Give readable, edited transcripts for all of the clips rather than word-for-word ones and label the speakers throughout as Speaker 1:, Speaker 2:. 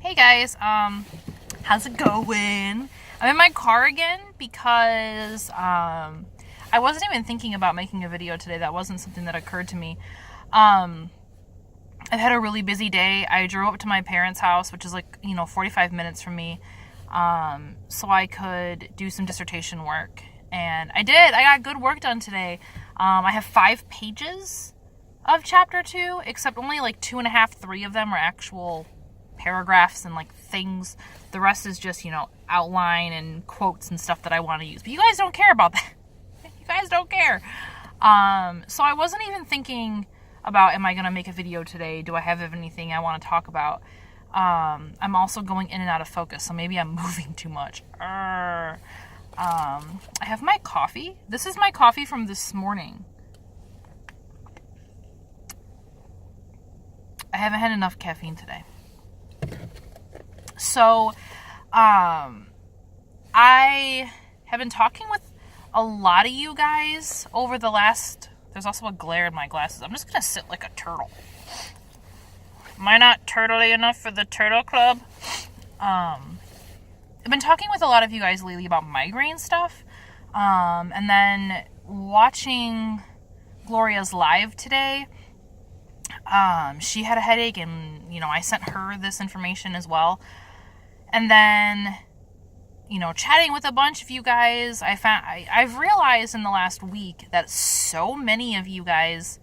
Speaker 1: Hey guys, how's it going? I'm in my car again because I wasn't even thinking about making a video today. That wasn't something that occurred to me. Um, I've had a really busy day. I drove up to my parents' house, which is 45 minutes from me, so I could do some dissertation work. And I did. I got good work done today. I have 5 pages of chapter 2, except only like 2.5, 3 of them are actual paragraphs and things. The rest is just, outline and quotes and stuff that I want to use. But you guys don't care about that. You guys don't care. So I wasn't even thinking about, am I going to make a video today? Do I have anything I want to talk about? I'm also going in and out of focus, so maybe I'm moving too much. I have my coffee. This is my coffee from this morning. I haven't had enough caffeine today. So, I have been talking with a lot of you guys over the last... There's also a glare in my glasses. I'm just going to sit like a turtle. Am I not turtly enough for the turtle club? I've been talking with a lot of you guys lately about migraine stuff. And then watching Gloria's live today. She had a headache and, I sent her this information as well. And then, chatting with a bunch of you guys, I've realized in the last week that so many of you guys,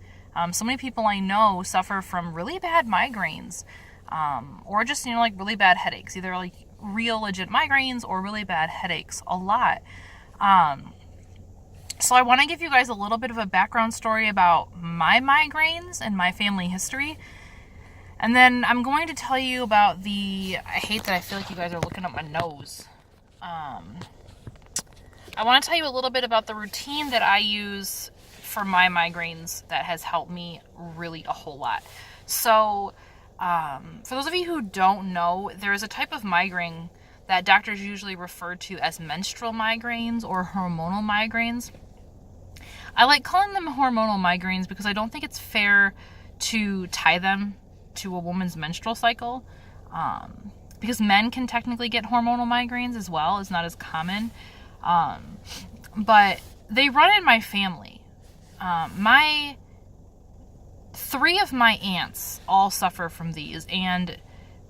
Speaker 1: so many people I know suffer from really bad migraines, or just, really bad headaches, either real legit migraines or really bad headaches a lot. So I want to give you guys a little bit of a background story about my migraines and my family history. And then I'm going to tell you about I hate that I feel like you guys are looking up my nose. I want to tell you a little bit about the routine that I use for my migraines that has helped me really a whole lot. So, for those of you who don't know, there is a type of migraine that doctors usually refer to as menstrual migraines or hormonal migraines. I like calling them hormonal migraines because I don't think it's fair to tie them to a woman's menstrual cycle, because men can technically get hormonal migraines as well. It's not as common, but they run in my family. 3 of my aunts all suffer from these, and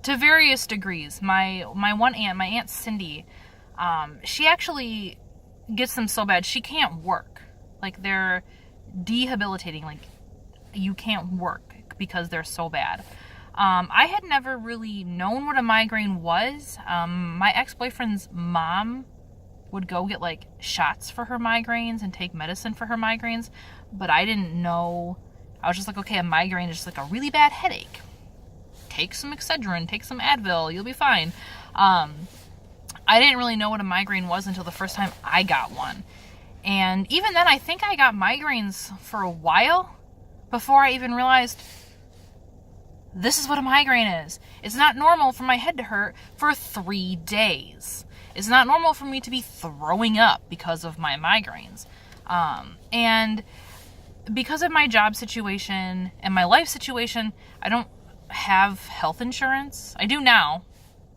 Speaker 1: to various degrees. My one aunt, my Aunt Cindy, she actually gets them so bad she can't work. They're debilitating. You can't work because they're so bad. I had never really known what a migraine was. My ex-boyfriend's mom would go get shots for her migraines and take medicine for her migraines, but I didn't know. I was just okay, a migraine is just a really bad headache. Take some Excedrin, take some Advil, you'll be fine. I didn't really know what a migraine was until the first time I got one. And even then, I think I got migraines for a while before I even realized this is what a migraine is. It's not normal for my head to hurt for 3 days. It's not normal for me to be throwing up because of my migraines. And because of my job situation and my life situation, I don't have health insurance. I do now,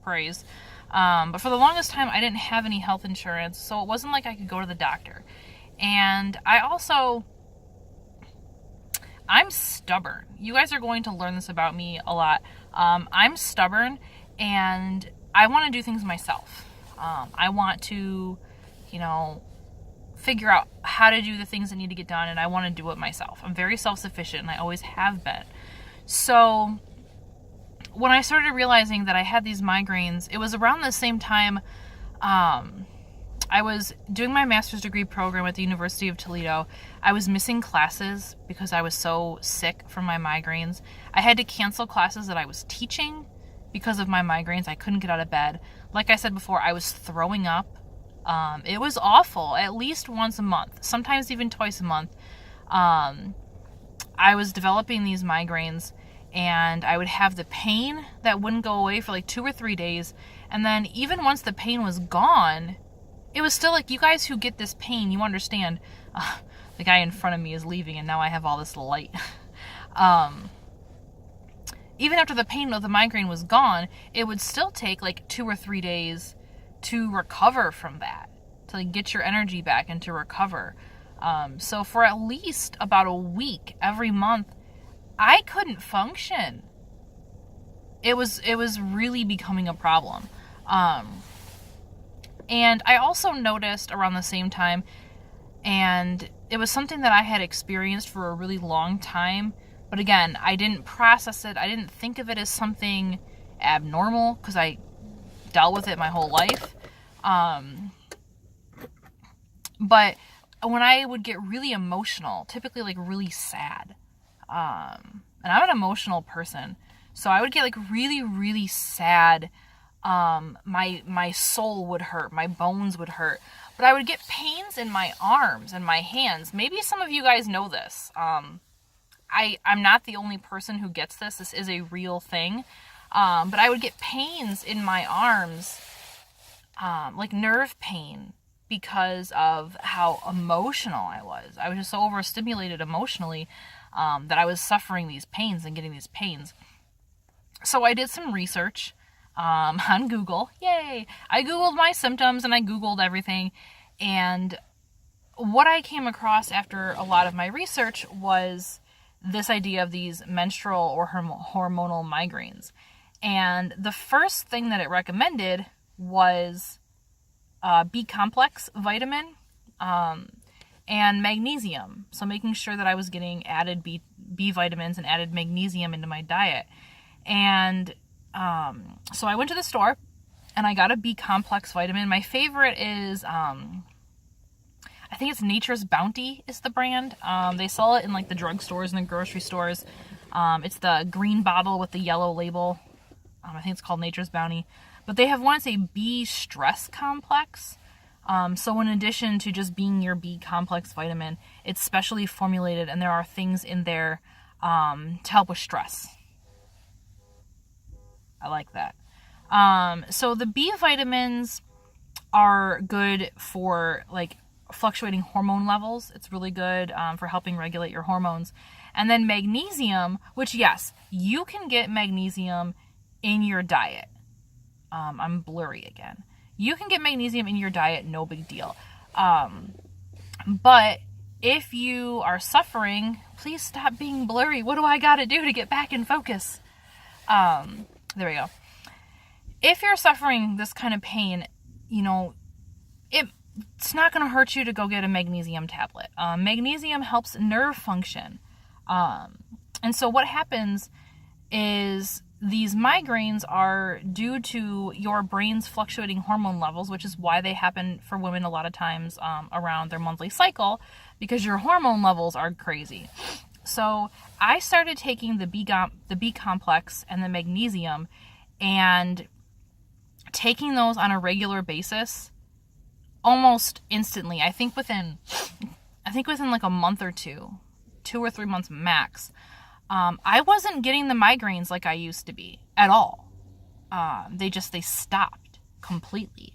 Speaker 1: praise. But for the longest time, I didn't have any health insurance, so it wasn't like I could go to the doctor. And I'm stubborn. You guys are going to learn this about me a lot. I'm stubborn, and I want to do things myself. I want to, figure out how to do the things that need to get done, and I want to do it myself. I'm very self-sufficient, and I always have been. So when I started realizing that I had these migraines, it was around the same time I was doing my master's degree program at the University of Toledo. I was missing classes because I was so sick from my migraines. I had to cancel classes that I was teaching because of my migraines. I couldn't get out of bed. Like I said before, I was throwing up. It was awful, at least once a month, sometimes even twice a month. I was developing these migraines, and I would have the pain that wouldn't go away for 2 or 3 days. And then even once the pain was gone, it was still you guys who get this pain, you understand. The guy in front of me is leaving, and now I have all this light. even after the pain of the migraine was gone, it would still take like 2 or 3 days to recover from that, to like get your energy back and to recover. So for at least about a week every month, I couldn't function. It was really becoming a problem. And I also noticed around the same time, and it was something that I had experienced for a really long time, but again, I didn't process it. I didn't think of it as something abnormal because I dealt with it my whole life. But when I would get really emotional, typically like really sad, and I'm an emotional person, so I would get like really, really sad. My soul would hurt, my bones would hurt, but I would get pains in my arms and my hands. Maybe some of you guys know this. I'm not the only person who gets this. This is a real thing. But I would get pains in my arms, like nerve pain, because of how emotional I was. I was just so overstimulated emotionally, that I was suffering these pains and getting these pains. So I did some research on Google. Yay! I Googled my symptoms and I Googled everything. And what I came across after a lot of my research was this idea of these menstrual or hormonal migraines. And the first thing that it recommended was B-complex vitamin and magnesium. So making sure that I was getting added B vitamins and added magnesium into my diet. And so I went to the store and I got a B-complex vitamin. My favorite is, I think it's Nature's Bounty is the brand. They sell it in like the drugstores and the grocery stores. It's the green bottle with the yellow label. I think it's called Nature's Bounty. But they have one, it's a B stress complex. So in addition to just being your B complex vitamin, it's specially formulated and there are things in there to help with stress. I like that. So the B vitamins are good for like fluctuating hormone levels. It's really good for helping regulate your hormones. And then magnesium, which yes, you can get magnesium in your diet. I'm blurry again. You can get magnesium in your diet, no big deal. But if you are suffering, please stop being blurry. What do I got to do to get back in focus? There we go. If you're suffering this kind of pain, it's not going to hurt you to go get a magnesium tablet. Magnesium helps nerve function. And so what happens is these migraines are due to your brain's fluctuating hormone levels, which is why they happen for women a lot of times around their monthly cycle, because your hormone levels are crazy. So I started taking the B complex and the magnesium and taking those on a regular basis almost instantly. I think within like a month or 2 or 3 months max. I wasn't getting the migraines like I used to be at all. They stopped completely.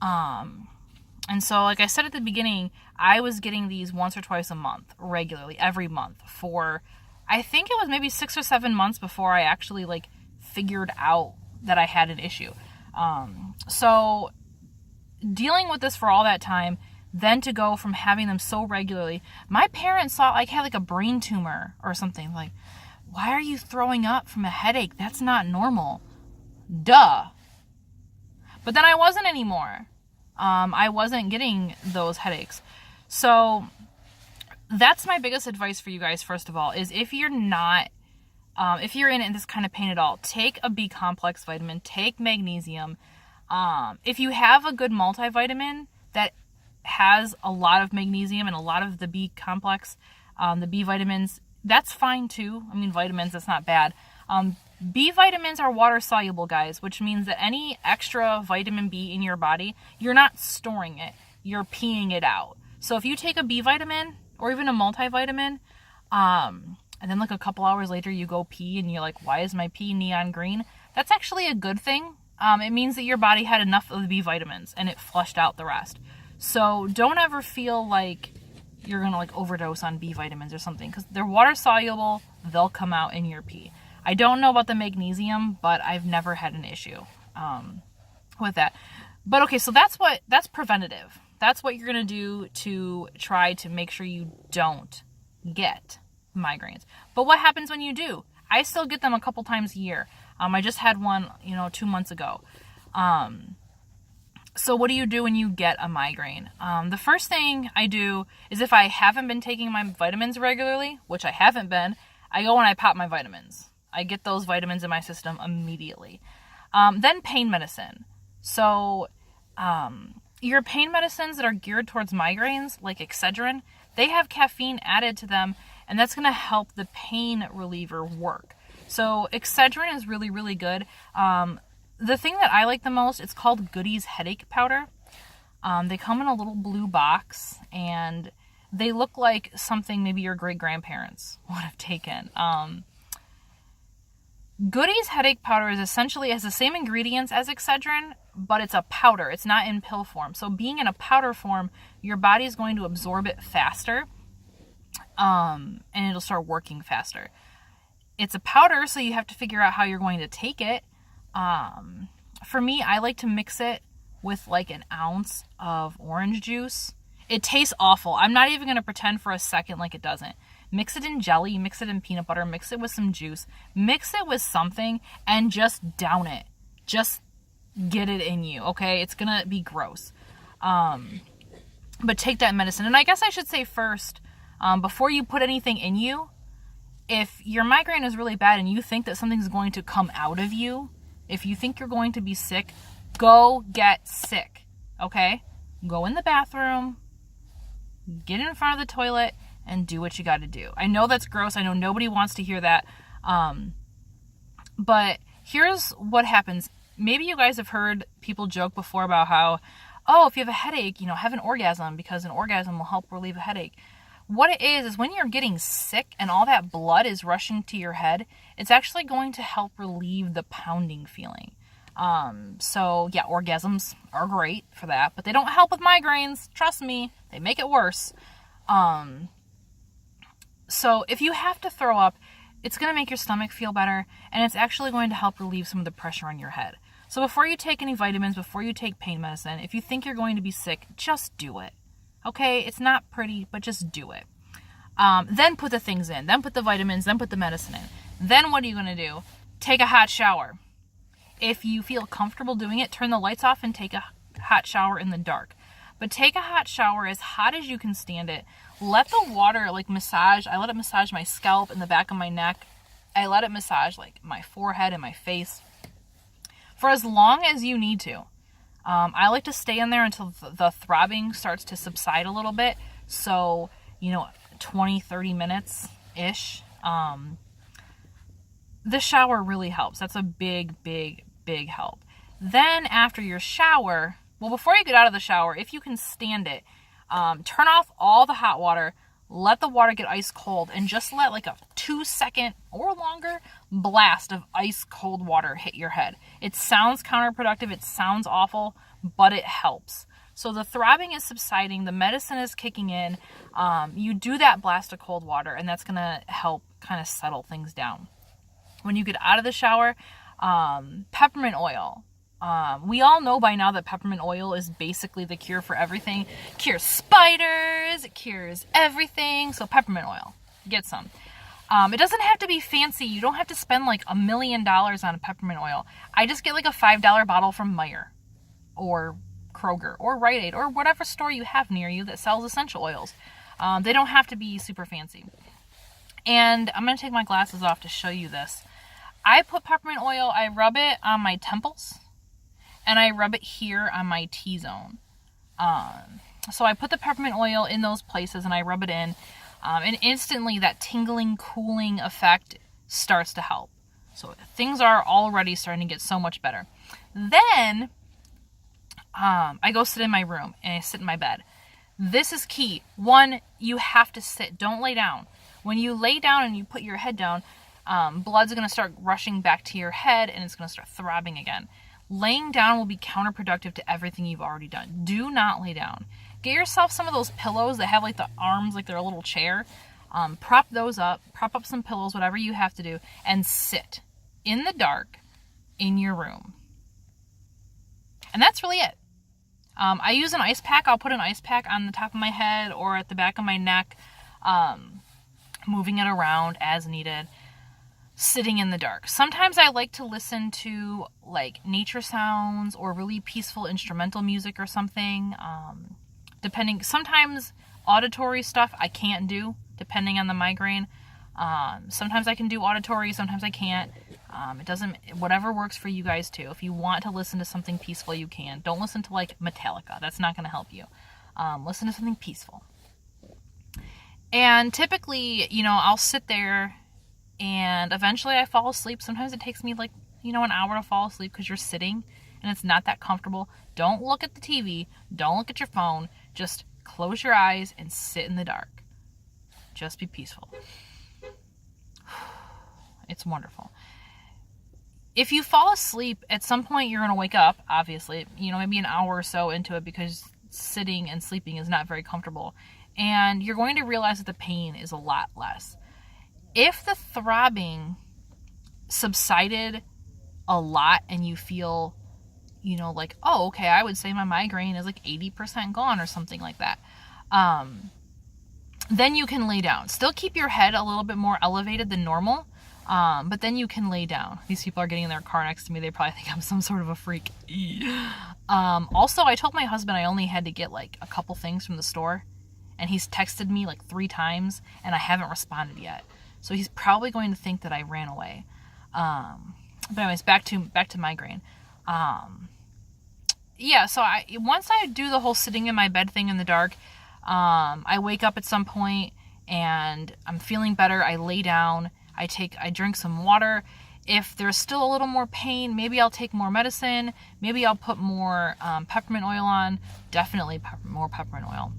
Speaker 1: And so, like I said at the beginning, I was getting these once or twice a month, regularly, every month for, I think it was maybe 6 or 7 months before I actually like figured out that I had an issue. So dealing with this for all that time, then to go from having them so regularly, my parents thought I had like a brain tumor or something. Like, why are you throwing up from a headache? That's not normal. Duh. But then I wasn't anymore. I wasn't getting those headaches. So that's my biggest advice for you guys, first of all, is if you're not, if you're in this kind of pain at all, take a B complex vitamin, take magnesium. If you have a good multivitamin that has a lot of magnesium and a lot of the B complex, the B vitamins, that's fine too. I mean, vitamins, that's not bad. B vitamins are water soluble, guys, which means that any extra vitamin B in your body, you're not storing it, you're peeing it out. So if you take a B vitamin or even a multivitamin, and then like a couple hours later you go pee and you're like, why is my pee neon green? That's actually a good thing. It means that your body had enough of the B vitamins and it flushed out the rest. So don't ever feel like you're going to like overdose on B vitamins or something, because they're water soluble. They'll come out in your pee. I don't know about the magnesium, but I've never had an issue with that. But okay, so that's preventative. That's what you're going to do to try to make sure you don't get migraines. But what happens when you do? I still get them a couple times a year. I just had one, 2 months ago. So what do you do when you get a migraine? The first thing I do is, if I haven't been taking my vitamins regularly, which I haven't been, I go and I pop my vitamins. I get those vitamins in my system immediately. Then pain medicine. So your pain medicines that are geared towards migraines, like Excedrin, they have caffeine added to them, and that's going to help the pain reliever work. So Excedrin is really, really good. The thing that I like the most, it's called Goody's headache powder. They come in a little blue box, and they look like something maybe your great-grandparents would have taken. Goody's headache powder has the same ingredients as Excedrin, but it's a powder. It's not in pill form. So being in a powder form, your body is going to absorb it faster, and it'll start working faster. It's a powder, so you have to figure out how you're going to take it. For me, I like to mix it with like an ounce of orange juice. It tastes awful. I'm not even going to pretend for a second like it doesn't. Mix it in jelly, mix it in peanut butter, mix it with some juice, mix it with something, and just down it. Just get it in you, okay? It's going to be gross. But take that medicine. And I guess I should say first, before you put anything in you, if your migraine is really bad and you think that something's going to come out of you, if you think you're going to be sick, go get sick, okay? Go in the bathroom, get in front of the toilet, and do what you got to do. I know that's gross. I know nobody wants to hear that. But here's what happens. Maybe you guys have heard people joke before about how, if you have a headache, have an orgasm, because an orgasm will help relieve a headache. What it is when you're getting sick and all that blood is rushing to your head, it's actually going to help relieve the pounding feeling. So yeah, orgasms are great for that, but they don't help with migraines. Trust me, they make it worse. So if you have to throw up, it's going to make your stomach feel better, and it's actually going to help relieve some of the pressure on your head. So before you take any vitamins, before you take pain medicine, if you think you're going to be sick, just do it. Okay? It's not pretty, but just do it. Then put the things in. Then put the vitamins. Then put the medicine in. Then what are you going to do? Take a hot shower. If you feel comfortable doing it, turn the lights off and take a hot shower in the dark. But take a hot shower as hot as you can stand it. Let the water massage. I let it massage my scalp and the back of my neck. I let it massage my forehead and my face for as long as you need to. I like to stay in there until the throbbing starts to subside a little bit. So, 20, 30 minutes-ish. The shower really helps. That's a big, big, big help. Then after your shower, before you get out of the shower, if you can stand it, turn off all the hot water, let the water get ice cold, and just let a 2-second or longer blast of ice cold water hit your head. It sounds counterproductive, it sounds awful, but it helps. So the throbbing is subsiding, the medicine is kicking in, you do that blast of cold water, and that's going to help kind of settle things down. When you get out of the shower, peppermint oil. We all know by now that peppermint oil is basically the cure for everything. It cures spiders, it cures everything. So peppermint oil, get some. It doesn't have to be fancy. You don't have to spend $1 million on a peppermint oil. I just get a $5 bottle from Meijer or Kroger or Rite Aid or whatever store you have near you that sells essential oils. They don't have to be super fancy. And I'm going to take my glasses off to show you this. I put peppermint oil, I rub it on my temples, and I rub it here on my T-zone. So I put the peppermint oil in those places and I rub it in, and instantly that tingling, cooling effect starts to help. So things are already starting to get so much better. Then I go sit in my room and I sit in my bed. This is key. One, you have to sit. Don't lay down. When you lay down and you put your head down, blood's going to start rushing back to your head and it's going to start throbbing again. Laying down will be counterproductive to everything you've already done. Do not lay down. Get yourself some of those pillows that have the arms like they're a little chair. Prop those up, prop up some pillows, whatever you have to do, and sit in the dark in your room. And that's really it. I use an ice pack. I'll put an ice pack on the top of my head or at the back of my neck, moving it around as needed, sitting in the dark. Sometimes I like to listen to like nature sounds or really peaceful instrumental music or something. Sometimes auditory stuff I can't do depending on the migraine. Sometimes I can do auditory, sometimes I can't. Whatever works for you guys too. If you want to listen to something peaceful, you can. Don't listen to like Metallica. That's not going to help you. Listen to something peaceful. And typically, I'll sit there and eventually I fall asleep. Sometimes it takes me like, an hour to fall asleep because you're sitting and it's not that comfortable. Don't look at the TV. Don't look at your phone. Just close your eyes and sit in the dark. Just be peaceful. It's wonderful. If you fall asleep, at some point you're going to wake up, obviously, maybe an hour or so into it because sitting and sleeping is not very comfortable. And you're going to realize that the pain is a lot less. If the throbbing subsided a lot and you feel, like, oh, okay, I would say my migraine is like 80% gone or something like that. Then you can lay down. Still keep your head a little bit more elevated than normal, but then you can lay down. These people are getting in their car next to me. They probably think I'm some sort of a freak. Also, I told my husband I only had to get like a couple things from the store, and he's texted me like 3 times, and I haven't responded yet. So he's probably going to think that I ran away. But anyways, back to migraine. So once I do the whole sitting in my bed thing in the dark, I wake up at some point and I'm feeling better. I lay down. I drink some water. If there's still a little more pain, maybe I'll take more medicine. Maybe I'll put more peppermint oil on. Definitely more peppermint oil.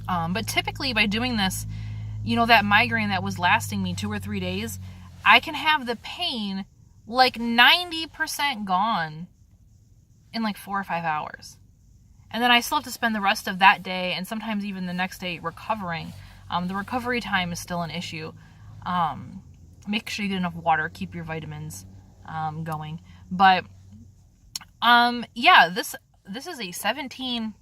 Speaker 1: But typically by doing this, that migraine that was lasting me 2 or 3 days, I can have the pain like 90% gone in like 4 or 5 hours. And then I still have to spend the rest of that day and sometimes even the next day recovering. The recovery time is still an issue. Make sure you get enough water, keep your vitamins going. But this is a 17,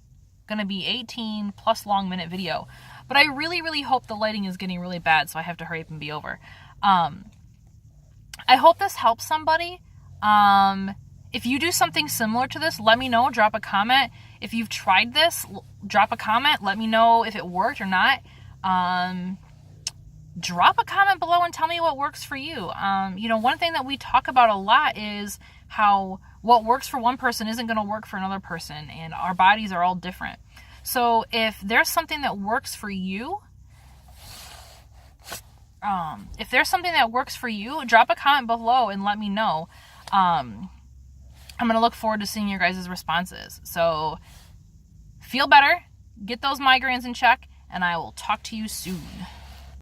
Speaker 1: gonna be 18 plus long minute video. But I really, really hope the lighting is getting really bad, so I have to hurry up and be over. I hope this helps somebody. If you do something similar to this, let me know. Drop a comment. If you've tried this, drop a comment. Let me know if it worked or not. Drop a comment below and tell me what works for you. One thing that we talk about a lot is how what works for one person isn't going to work for another person, and our bodies are all different. So if there's something that works for you, drop a comment below and let me know. I'm going to look forward to seeing your guys' responses. So feel better, get those migraines in check, and I will talk to you soon.